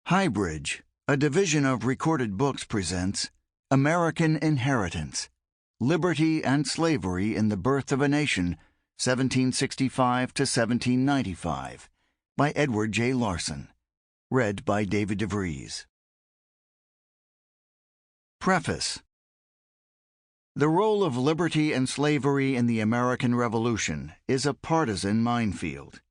HighBridge, a division of Recorded Books, presents American Inheritance, Liberty and Slavery in the Birth of a Nation, 1765 to 1795, by Edward J. Larson. Read by David Vries. Preface. The role of liberty and slavery in the American Revolution is a partisan minefield.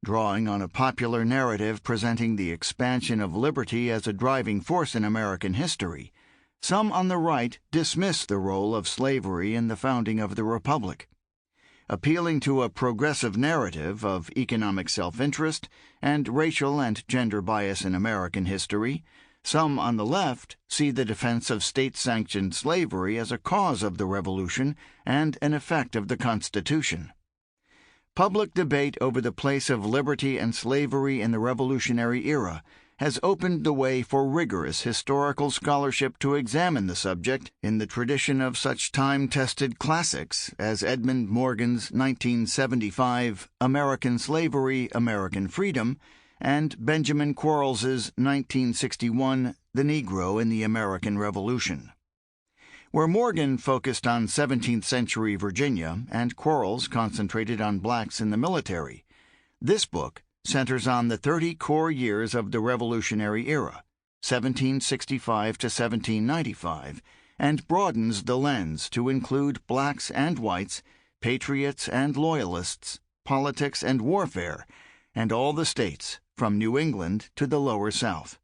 Drawing on a popular narrative presenting the expansion of liberty as a driving force in American history, some on the right dismiss the role of slavery in the founding of the Republic. Appealing to a progressive narrative of economic self-interest and racial and gender bias in American history, some on the left see the defense of state-sanctioned slavery as a cause of the Revolution and an effect of the Constitution. Public debate over the place of liberty and slavery in the Revolutionary era has opened the way for rigorous historical scholarship to examine the subject in the tradition of such time-tested classics as Edmund Morgan's 1975 American Slavery, American Freedom, and Benjamin Quarles's 1961 The Negro in the American Revolution. Where Morgan focused on 17th-century Virginia and Quarles concentrated on blacks in the military, this book centers on the 30 core years of the Revolutionary era, 1765 to 1795, and broadens the lens to include blacks and whites, patriots and loyalists, politics and warfare, and all the states, from New England to the Lower South.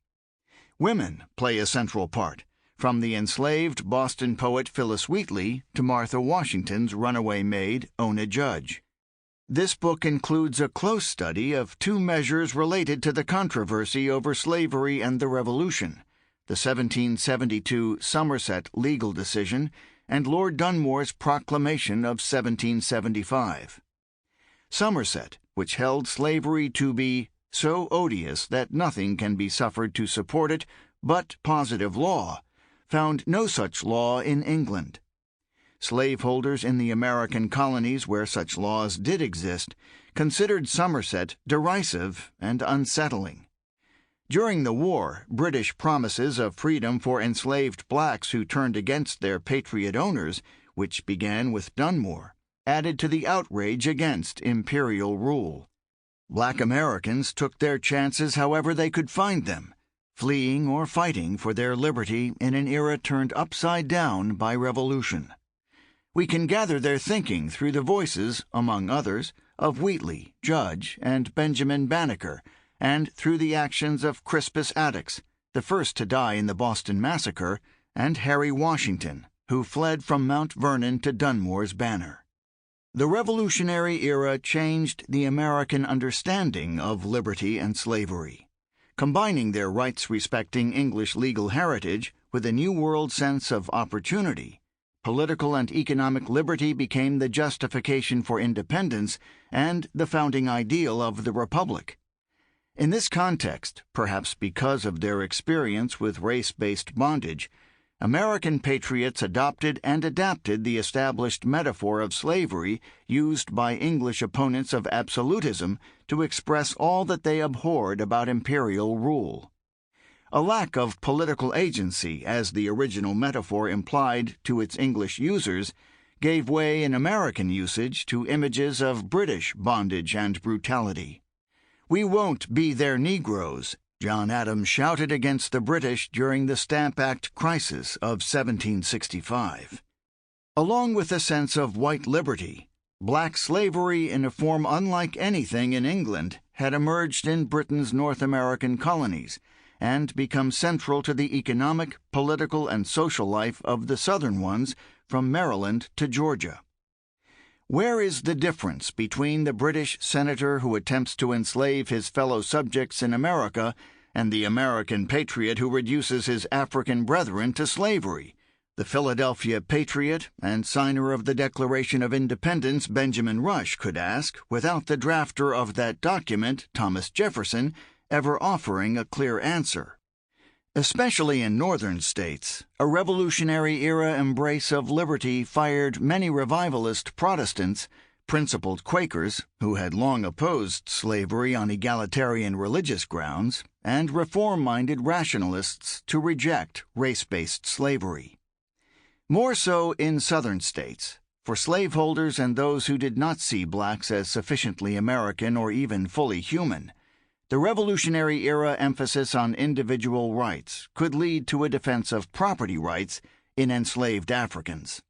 Women play a central part, from the enslaved Boston poet Phyllis Wheatley to Martha Washington's runaway maid, Ona Judge. This book includes a close study of two measures related to the controversy over slavery and the Revolution, the 1772 Somerset legal decision and Lord Dunmore's proclamation of 1775. Somerset, which held slavery to be so odious that nothing can be suffered to support it but positive law, found no such law in England. Slaveholders in the American colonies where such laws did exist considered Somerset derisive and unsettling. During the war, British promises of freedom for enslaved blacks who turned against their patriot owners, which began with Dunmore, added to the outrage against imperial rule. Black Americans took their chances however they could find them, fleeing or fighting for their liberty in an era turned upside down by revolution. We can gather their thinking through the voices, among others, of Wheatley, Judge, and Benjamin Banneker, and through the actions of Crispus Attucks, the first to die in the Boston Massacre, and Harry Washington, who fled from Mount Vernon to Dunmore's banner. The Revolutionary era changed the American understanding of liberty and slavery. Combining their rights-respecting English legal heritage with a New World sense of opportunity, political and economic liberty became the justification for independence and the founding ideal of the Republic. In this context, perhaps because of their experience with race-based bondage, American patriots adopted and adapted the established metaphor of slavery used by English opponents of absolutism to express all that they abhorred about imperial rule. A lack of political agency, as the original metaphor implied to its English users, gave way in American usage to images of British bondage and brutality. "We won't be their Negroes," John Adams shouted against the British during the Stamp Act crisis of 1765. Along with a sense of white liberty, black slavery in a form unlike anything in England had emerged in Britain's North American colonies and become central to the economic, political, and social life of the southern ones from Maryland to Georgia. Where is the difference between the British senator who attempts to enslave his fellow subjects in America and the American patriot who reduces his African brethren to slavery? The Philadelphia patriot and signer of the Declaration of Independence, Benjamin Rush, could ask, without the drafter of that document, Thomas Jefferson, ever offering a clear answer. Especially in northern states, a Revolutionary-era embrace of liberty fired many revivalist Protestants, principled Quakers, who had long opposed slavery on egalitarian religious grounds, and reform-minded rationalists to reject race-based slavery. More so in Southern states, for slaveholders and those who did not see blacks as sufficiently American or even fully human, the Revolutionary-era emphasis on individual rights could lead to a defense of property rights in enslaved Africans.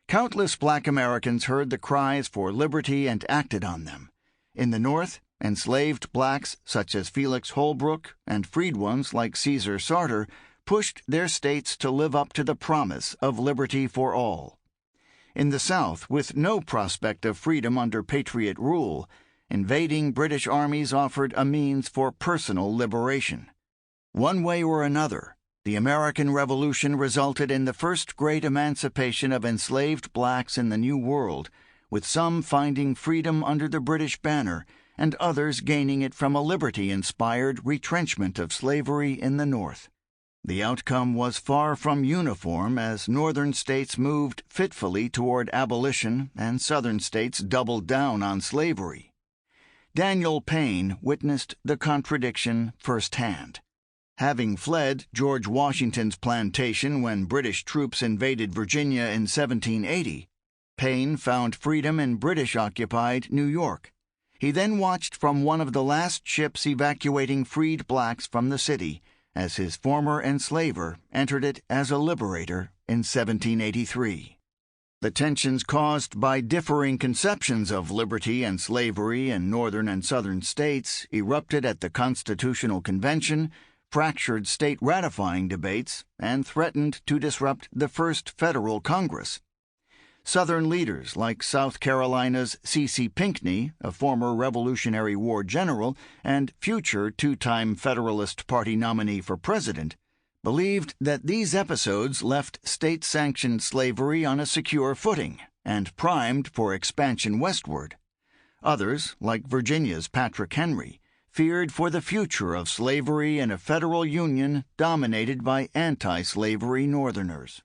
Countless black Americans heard the cries for liberty and acted on them. In the North, enslaved blacks such as Felix Holbrook and freed ones like Caesar Sartor pushed their states to live up to the promise of liberty for all. In the South, with no prospect of freedom under Patriot rule, invading British armies offered a means for personal liberation. One way or another, the American Revolution resulted in the first great emancipation of enslaved blacks in the New World, with some finding freedom under the British banner and others gaining it from a liberty-inspired retrenchment of slavery in the North. The outcome was far from uniform as Northern states moved fitfully toward abolition and Southern states doubled down on slavery. Daniel Payne witnessed the contradiction firsthand. Having fled George Washington's plantation when British troops invaded Virginia in 1780, Payne found freedom in British-occupied New York. He then watched from one of the last ships evacuating freed blacks from the city as his former enslaver entered it as a liberator in 1783. The tensions caused by differing conceptions of liberty and slavery in Northern and Southern states erupted at the Constitutional Convention, fractured state ratifying debates, and threatened to disrupt the first federal Congress. Southern leaders like South Carolina's C.C. Pinckney, a former Revolutionary War general and future two-time Federalist Party nominee for president, believed that these episodes left state-sanctioned slavery on a secure footing and primed for expansion westward. Others, like Virginia's Patrick Henry, feared for the future of slavery in a federal union dominated by anti-slavery Northerners.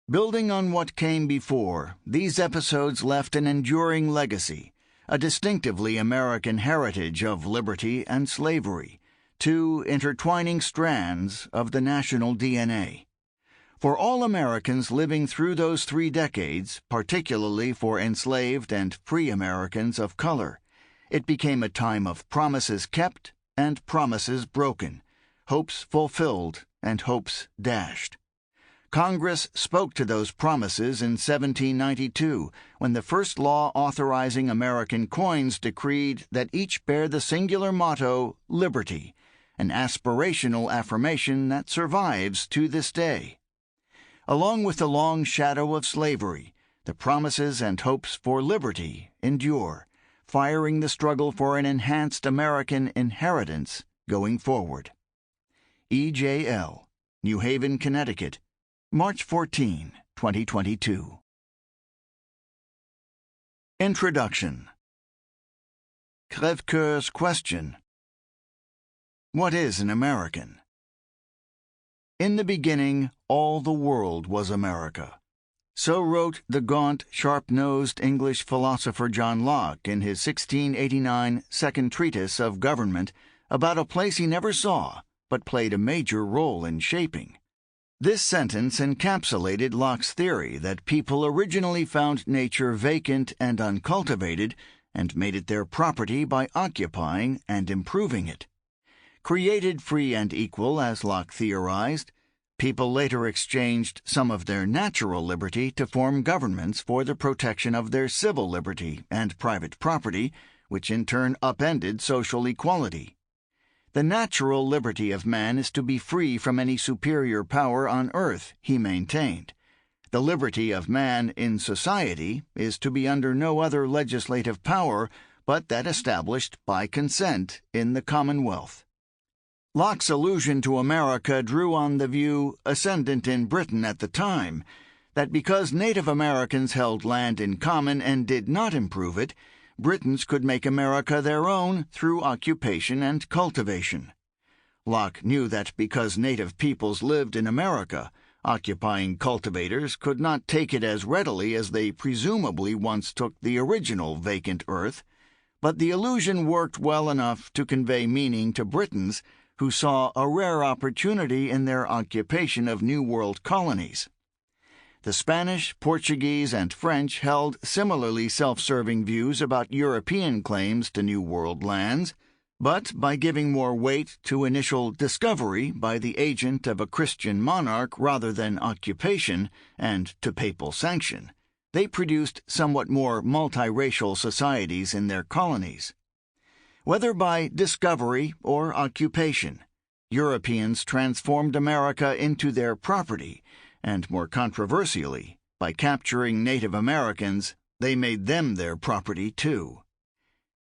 Building on what came before, these episodes left an enduring legacy, a distinctively American heritage of liberty and slavery, two intertwining strands of the national DNA. For all Americans living through those 3 decades, particularly for enslaved and free Americans of color, it became a time of promises kept and promises broken, hopes fulfilled and hopes dashed. Congress spoke to those promises in 1792, when the first law authorizing American coins decreed that each bear the singular motto, Liberty, an aspirational affirmation that survives to this day. Along with the long shadow of slavery, the promises and hopes for liberty endure, firing the struggle for an enhanced American inheritance going forward. E.J.L., New Haven, Connecticut, March 14, 2022. Introduction. Crèvecoeur's question. What is an American? In the beginning, all the world was America. So wrote the gaunt, sharp-nosed English philosopher John Locke in his 1689 Second Treatise of Government about a place he never saw, but played a major role in shaping. This sentence encapsulated Locke's theory that people originally found nature vacant and uncultivated and made it their property by occupying and improving it. Created free and equal, as Locke theorized, people later exchanged some of their natural liberty to form governments for the protection of their civil liberty and private property, which in turn upended social equality. The natural liberty of man is to be free from any superior power on earth, he maintained. The liberty of man in society is to be under no other legislative power but that established by consent in the Commonwealth. Locke's allusion to America drew on the view, ascendant in Britain at the time, that because Native Americans held land in common and did not improve it, Britons could make America their own through occupation and cultivation. Locke knew that because native peoples lived in America, Occupying cultivators could not take it as readily as they presumably once took the original vacant earth, but the illusion worked well enough to convey meaning to Britons who saw a rare opportunity in their occupation of New World colonies. The Spanish, Portuguese, and French held similarly self-serving views about European claims to New World lands, but by giving more weight to initial discovery by the agent of a Christian monarch rather than occupation and to papal sanction, they produced somewhat more multiracial societies in their colonies. Whether by discovery or occupation, Europeans transformed America into their property, and more controversially, by capturing Native Americans, they made them their property too.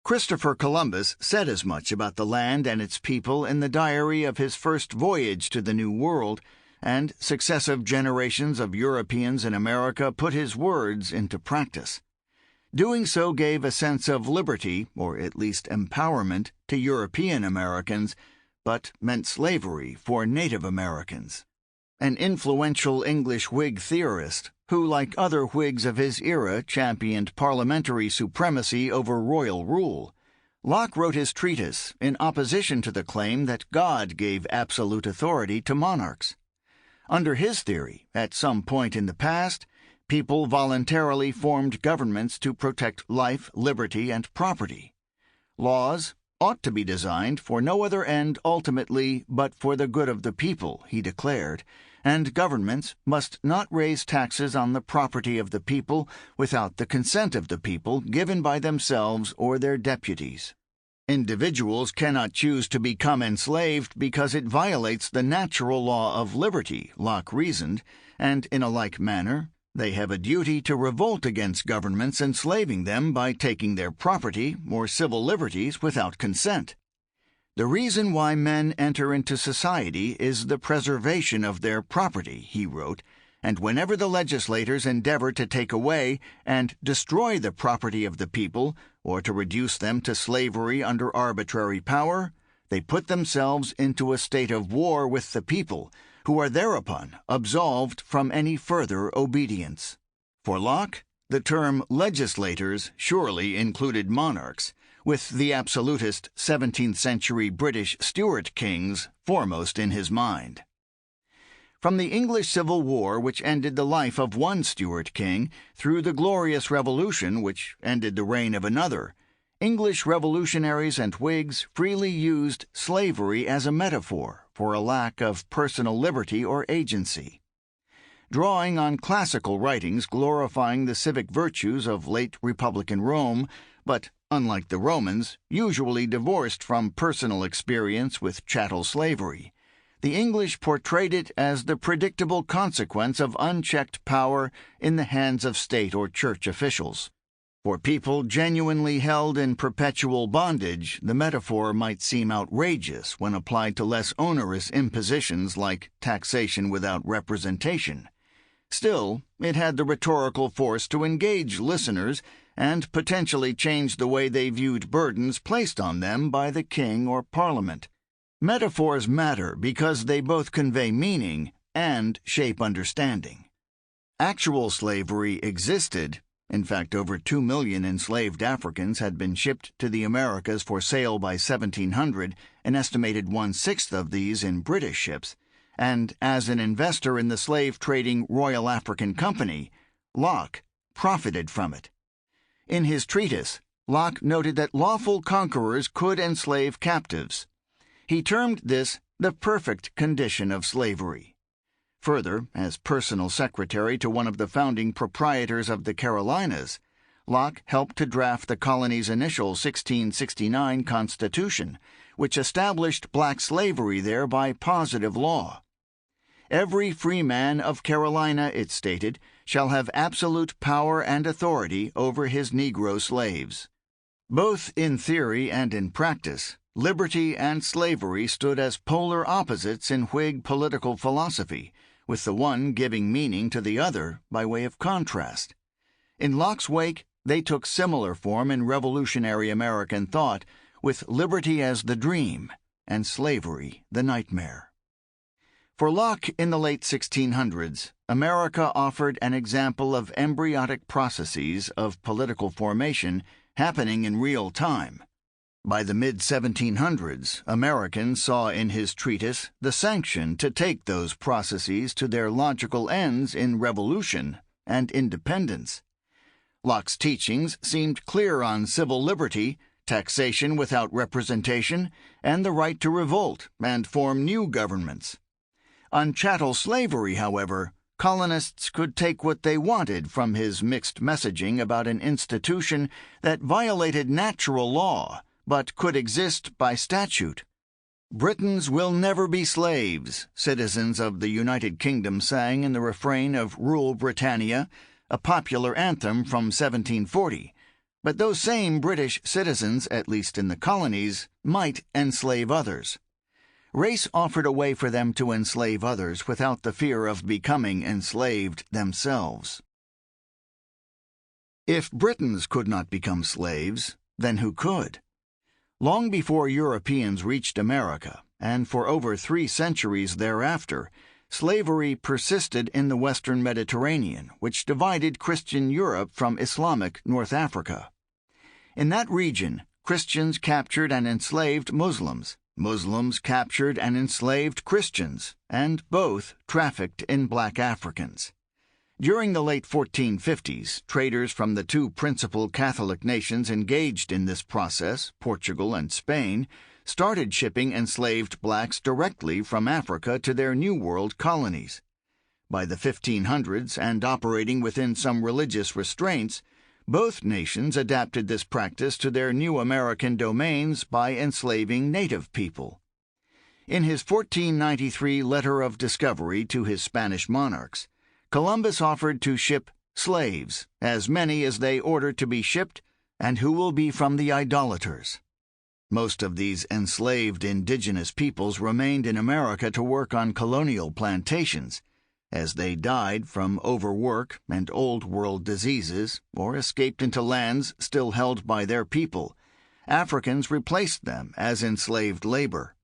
Christopher Columbus said as much about the land and its people in the diary of his first voyage to the New World, and successive generations of Europeans in America put his words into practice. Doing so gave a sense of liberty, or at least empowerment, to European Americans, but meant slavery for Native Americans. An influential English Whig theorist, who, like other Whigs of his era, championed parliamentary supremacy over royal rule, Locke wrote his treatise in opposition to the claim that God gave absolute authority to monarchs. Under his theory, at some point in the past, people voluntarily formed governments to protect life, liberty, and property. Laws ought to be designed for no other end ultimately but for the good of the people, he declared, and governments must not raise taxes on the property of the people without the consent of the people given by themselves or their deputies. Individuals cannot choose to become enslaved because it violates the natural law of liberty, Locke reasoned, and in a like manner, they have a duty to revolt against governments enslaving them by taking their property or civil liberties without consent. The reason why men enter into society is the preservation of their property, he wrote, and whenever the legislators endeavor to take away and destroy the property of the people, or to reduce them to slavery under arbitrary power, they put themselves into a state of war with the people, who are thereupon absolved from any further obedience. For Locke, the term legislators surely included monarchs, with the absolutist 17th-century British Stuart kings foremost in his mind. From the English Civil War, which ended the life of one Stuart king, through the Glorious Revolution, which ended the reign of another, English revolutionaries and Whigs freely used slavery as a metaphor for a lack of personal liberty or agency. Drawing on classical writings glorifying the civic virtues of late Republican Rome, but, unlike the Romans, usually divorced from personal experience with chattel slavery, the English portrayed it as the predictable consequence of unchecked power in the hands of state or church officials. For people genuinely held in perpetual bondage, the metaphor might seem outrageous when applied to less onerous impositions like taxation without representation. Still, it had the rhetorical force to engage listeners and potentially change the way they viewed burdens placed on them by the king or parliament. Metaphors matter because they both convey meaning and shape understanding. Actual slavery existed. In fact, over 2 million enslaved Africans had been shipped to the Americas for sale by 1700, an estimated 1/6 of these in British ships, and as an investor in the slave-trading Royal African Company, Locke profited from it. In his treatise, Locke noted that lawful conquerors could enslave captives. He termed this the perfect condition of slavery. Further, as personal secretary to one of the founding proprietors of the Carolinas, Locke helped to draft the colony's initial 1669 Constitution, which established black slavery there by positive law. Every free man of Carolina, it stated, shall have absolute power and authority over his Negro slaves. Both in theory and in practice, liberty and slavery stood as polar opposites in Whig political philosophy, with the one giving meaning to the other by way of contrast. In Locke's wake, they took similar form in revolutionary American thought, with liberty as the dream and slavery the nightmare. For Locke in the late 1600s, America offered an example of embryonic processes of political formation happening in real time. By the mid-1700s, Americans saw in his treatise the sanction to take those processes to their logical ends in revolution and independence. Locke's teachings seemed clear on civil liberty, taxation without representation, and the right to revolt and form new governments. On chattel slavery, however, colonists could take what they wanted from his mixed messaging about an institution that violated natural law but could exist by statute. "Britons will never be slaves," citizens of the United Kingdom sang in the refrain of Rule Britannia, a popular anthem from 1740. But those same British citizens, at least in the colonies, might enslave others. Race offered a way for them to enslave others without the fear of becoming enslaved themselves. If Britons could not become slaves, then who could? Long before Europeans reached America, and for over 3 centuries thereafter, slavery persisted in the Western Mediterranean, which divided Christian Europe from Islamic North Africa. In that region, Christians captured and enslaved Muslims, Muslims captured and enslaved Christians, and both trafficked in black Africans. During the late 1450s, traders from the 2 principal Catholic nations engaged in this process, Portugal and Spain, started shipping enslaved blacks directly from Africa to their New World colonies. By the 1500s, and operating within some religious restraints, both nations adapted this practice to their new American domains by enslaving native people. In his 1493 letter of discovery to his Spanish monarchs, Columbus offered to ship slaves, as many as they ordered to be shipped, and who will be from the idolaters. Most of these enslaved indigenous peoples remained in America to work on colonial plantations, as they died from overwork and Old World diseases or escaped into lands still held by their people. Africans replaced them as enslaved labor.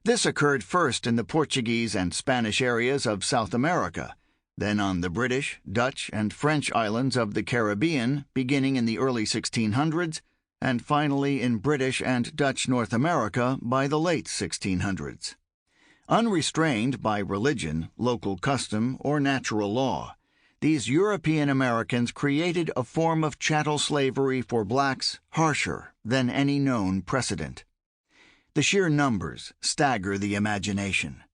This occurred first in the Portuguese and Spanish areas of South America, then on the British, Dutch, and French islands of the Caribbean beginning in the early 1600s, and finally in British and Dutch North America by the late 1600s. Unrestrained by religion, local custom, or natural law, these European Americans created a form of chattel slavery for blacks harsher than any known precedent. The sheer numbers stagger the imagination.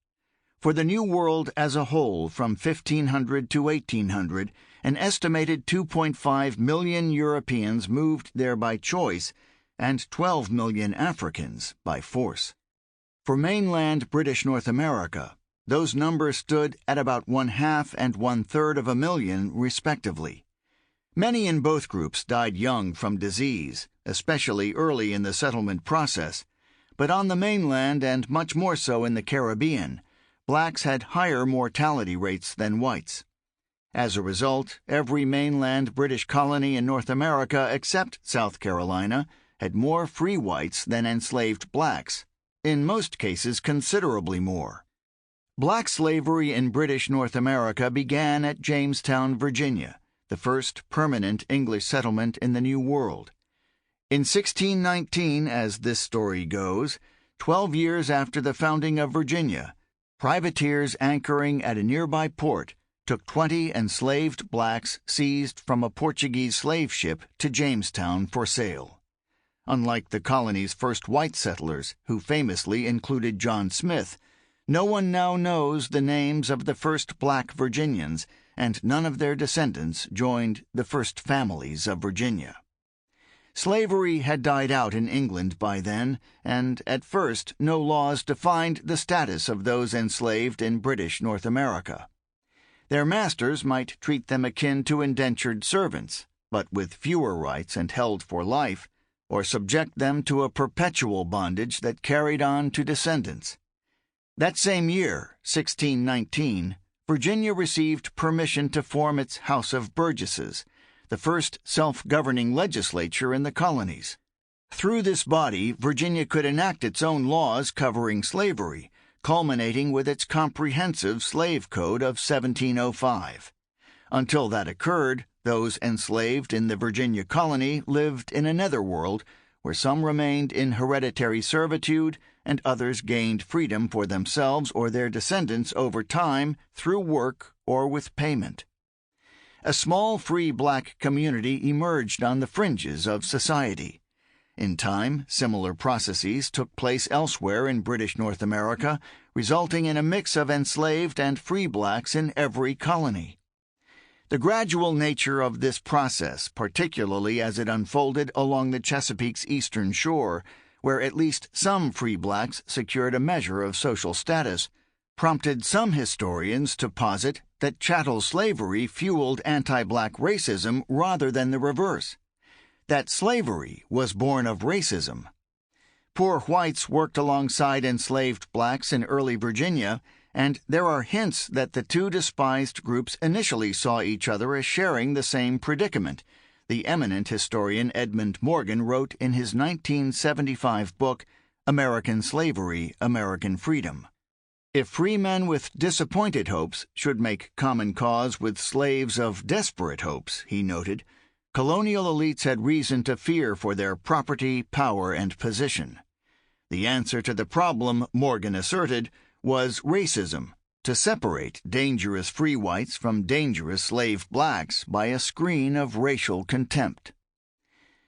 For the New World as a whole, from 1500 to 1800, an estimated 2.5 million Europeans moved there by choice, and 12 million Africans by force. For mainland British North America, those numbers stood at about 1/2 and 1/3 of a million, respectively. Many in both groups died young from disease, especially early in the settlement process, but on the mainland and much more so in the Caribbean, blacks had higher mortality rates than whites. As a result, every mainland British colony in North America except South Carolina had more free whites than enslaved blacks, in most cases considerably more. Black slavery in British North America began at Jamestown, Virginia, the first permanent English settlement in the New World. In 1619, as this story goes, 12 years after the founding of Virginia, privateers anchoring at a nearby port took 20 enslaved blacks seized from a Portuguese slave ship to Jamestown for sale. Unlike the colony's first white settlers, who famously included John Smith, no one now knows the names of the first black Virginians, and none of their descendants joined the first families of Virginia. Slavery had died out in England by then, and at first no laws defined the status of those enslaved in British North America. Their masters might treat them akin to indentured servants, but with fewer rights and held for life, or subject them to a perpetual bondage that carried on to descendants. That same year, 1619, Virginia received permission to form its House of Burgesses, the first self-governing legislature in the colonies. Through this body, Virginia could enact its own laws covering slavery, culminating with its comprehensive slave code of 1705. Until that occurred, those enslaved in the Virginia colony lived in a netherworld where some remained in hereditary servitude and others gained freedom for themselves or their descendants over time through work or with payment. A small free black community emerged on the fringes of society. In time, similar processes took place elsewhere in British North America, resulting in a mix of enslaved and free blacks in every colony. The gradual nature of this process, particularly as it unfolded along the Chesapeake's eastern shore, where at least some free blacks secured a measure of social status, prompted some historians to posit that chattel slavery fueled anti-black racism rather than the reverse, that slavery was born of racism. Poor whites worked alongside enslaved blacks in early Virginia, and there are hints that the two despised groups initially saw each other as sharing the same predicament, the eminent historian Edmund Morgan wrote in his 1975 book, American Slavery, American Freedom. If free men with disappointed hopes should make common cause with slaves of desperate hopes, he noted, colonial elites had reason to fear for their property, power, and position. The answer to the problem, Morgan asserted, was racism, to separate dangerous free whites from dangerous slave blacks by a screen of racial contempt.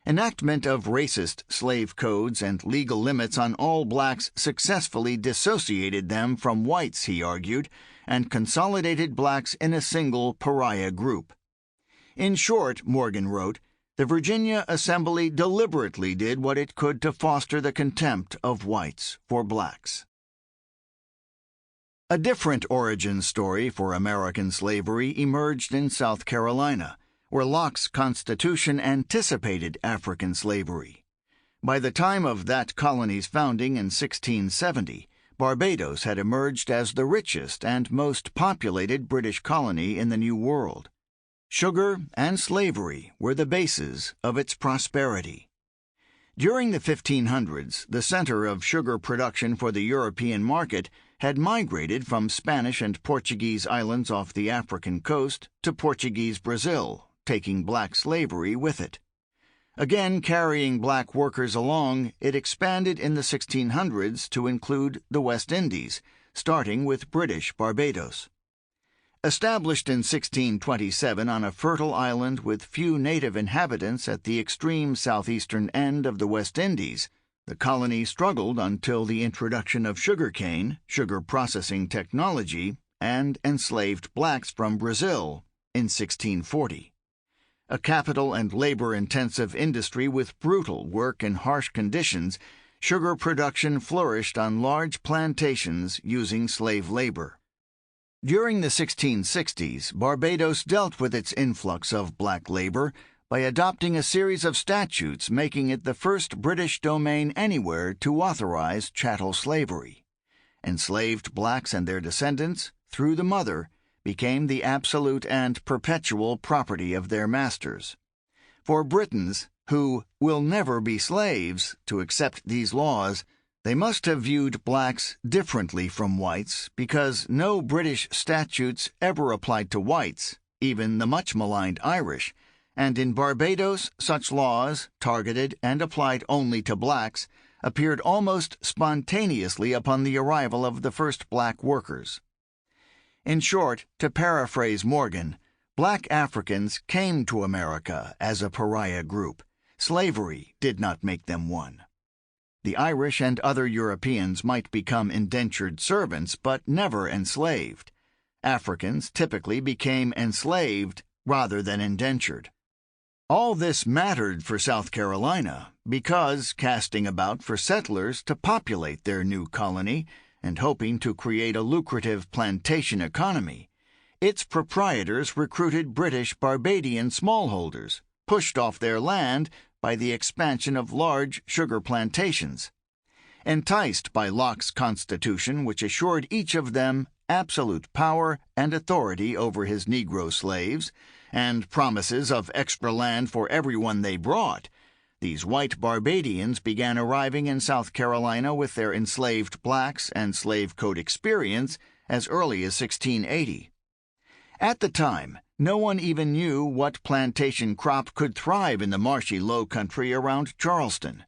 Enactment of racist slave codes and legal limits on all blacks successfully dissociated them from whites, he argued, and consolidated blacks in a single pariah group. In short, Morgan wrote, the Virginia Assembly deliberately did what it could to foster the contempt of whites for blacks. A different origin story for American slavery emerged in South Carolina, where Locke's Constitution anticipated African slavery. By the time of that colony's founding in 1670, Barbados had emerged as the richest and most populated British colony in the New World. Sugar and slavery were the bases of its prosperity. During the 1500s, the center of sugar production for the European market had migrated from Spanish and Portuguese islands off the African coast to Portuguese Brazil, taking black slavery with it. Again carrying black workers along, it expanded in the 1600s to include the West Indies, starting with British Barbados. Established in 1627 on a fertile island with few native inhabitants at the extreme southeastern end of the West Indies, the colony struggled until the introduction of sugarcane, sugar processing technology, and enslaved blacks from Brazil in 1640. A capital and labor-intensive industry with brutal work and harsh conditions, sugar production flourished on large plantations using slave labor. During the 1660s, Barbados dealt with its influx of black labor by adopting a series of statutes making it the first British domain anywhere to authorize chattel slavery. Enslaved blacks and their descendants, through the mother, became the absolute and perpetual property of their masters. For Britons, who will never be slaves, to accept these laws, they must have viewed blacks differently from whites because no British statutes ever applied to whites, even the much-maligned Irish, and in Barbados such laws, targeted and applied only to blacks, appeared almost spontaneously upon the arrival of the first black workers. In short, to paraphrase Morgan, black Africans came to America as a pariah group. Slavery did not make them one. The Irish and other Europeans might become indentured servants, but never enslaved. Africans typically became enslaved rather than indentured. All this mattered for South Carolina because, casting about for settlers to populate their new colony and hoping to create a lucrative plantation economy, its proprietors recruited British Barbadian smallholders, pushed off their land by the expansion of large sugar plantations. Enticed by Locke's Constitution, which assured each of them absolute power and authority over his Negro slaves, and promises of extra land for everyone they brought, These white Barbadians began arriving in South Carolina with their enslaved blacks and slave code experience as early as 1680. At the time, no one even knew what plantation crop could thrive in the marshy low country around Charleston.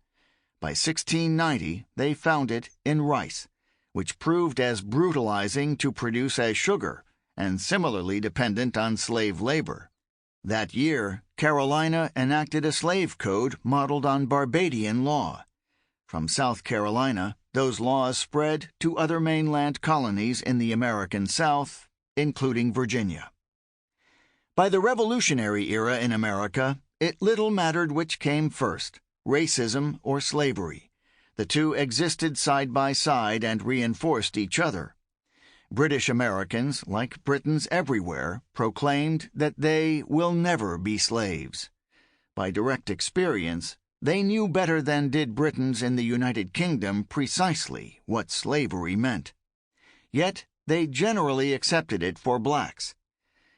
By 1690, they found it in rice, which proved as brutalizing to produce as sugar, and similarly dependent on slave labor. That year, Carolina enacted a slave code modeled on Barbadian law. From South Carolina, those laws spread to other mainland colonies in the American South, including Virginia. By the Revolutionary era in America, it little mattered which came first, racism or slavery. The two existed side by side and reinforced each other. British Americans, like Britons everywhere, proclaimed that they will never be slaves. By direct experience, they knew better than did Britons in the United Kingdom precisely what slavery meant. Yet they generally accepted it for blacks.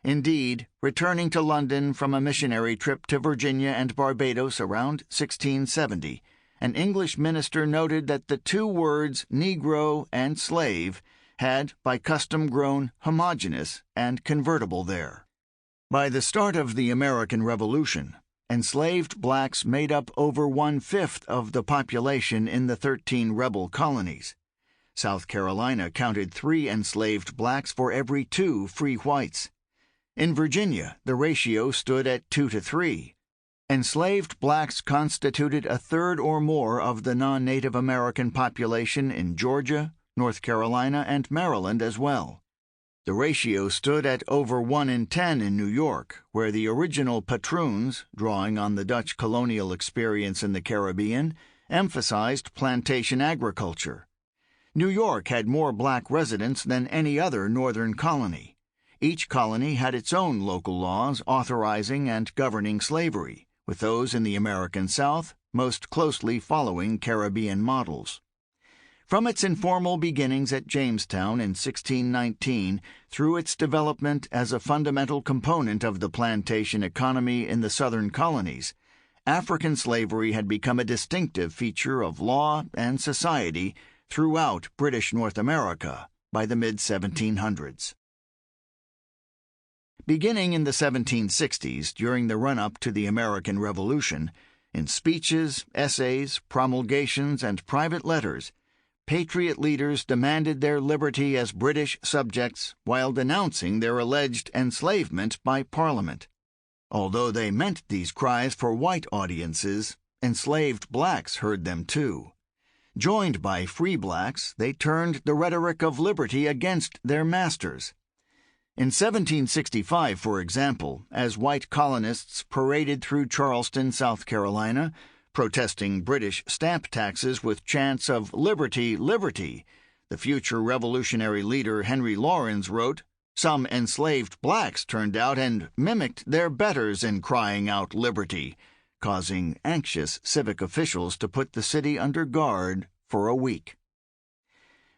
Indeed, returning to London from a missionary trip to Virginia and Barbados around 1670, an English minister noted that the two words Negro and slave had by custom grown homogeneous and convertible there. By the start of the American Revolution, enslaved blacks made up over 1/5 of the population in the 13 rebel colonies. South Carolina counted 3 enslaved blacks for every 2 free whites. In Virginia, the ratio stood at 2 to 3. Enslaved blacks constituted a third or more of the non-Native American population in Georgia, North Carolina, and Maryland as well. The ratio stood at over 1 in 10 in New York, where the original patroons, drawing on the Dutch colonial experience in the Caribbean, emphasized plantation agriculture. New York had more black residents than any other northern colony. Each colony had its own local laws authorizing and governing slavery, with those in the American South most closely following Caribbean models. From its informal beginnings at Jamestown in 1619 through its development as a fundamental component of the plantation economy in the southern colonies, African slavery had become a distinctive feature of law and society throughout British North America by the mid-1700s. Beginning in the 1760s, during the run-up to the American Revolution, in speeches, essays, promulgations, and private letters, Patriot leaders demanded their liberty as British subjects while denouncing their alleged enslavement by Parliament. Although they meant these cries for white audiences, enslaved blacks heard them too. Joined by free blacks, they turned the rhetoric of liberty against their masters. In 1765, for example, as white colonists paraded through Charleston, South Carolina, protesting British stamp taxes with chants of "Liberty, Liberty," the future revolutionary leader Henry Laurens wrote, "Some enslaved blacks turned out and mimicked their betters in crying out liberty," causing anxious civic officials to put the city under guard for a week.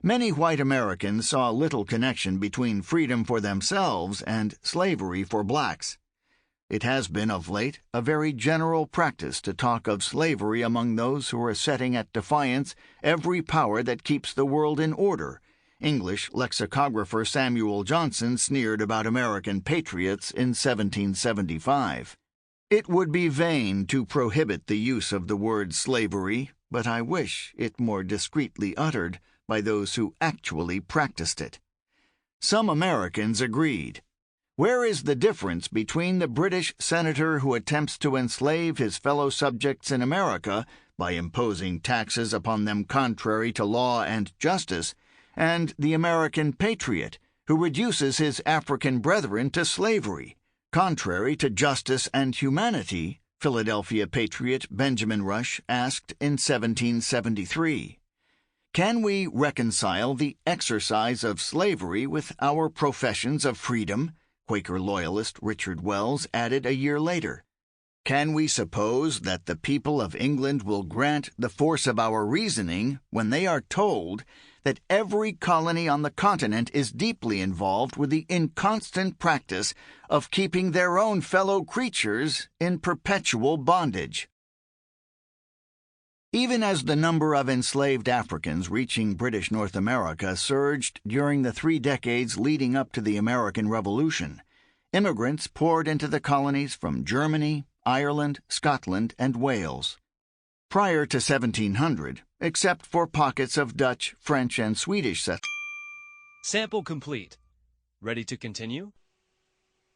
Many white Americans saw little connection between freedom for themselves and slavery for blacks. It has been of late a very general practice to talk of slavery among those who are setting at defiance every power that keeps the world in order. English lexicographer Samuel Johnson sneered about American patriots in 1775. It would be vain to prohibit the use of the word slavery, but I wish it more discreetly uttered by those who actually practiced it. Some Americans agreed. Where is the difference between the British senator who attempts to enslave his fellow subjects in America by imposing taxes upon them contrary to law and justice, and the American patriot who reduces his African brethren to slavery, contrary to justice and humanity? Philadelphia patriot Benjamin Rush asked in 1773. Can we reconcile the exercise of slavery with our professions of freedom? Quaker loyalist Richard Wells added a year later. Can we suppose that the people of England will grant the force of our reasoning when they are told that every colony on the continent is deeply involved with the inconstant practice of keeping their own fellow creatures in perpetual bondage? Even as the number of enslaved Africans reaching British North America surged during the 3 decades leading up to the American Revolution, immigrants poured into the colonies from Germany, Ireland, Scotland, and Wales. Prior to 1700, except for pockets of Dutch, French, and Swedish settlers. Sample complete. Ready to continue?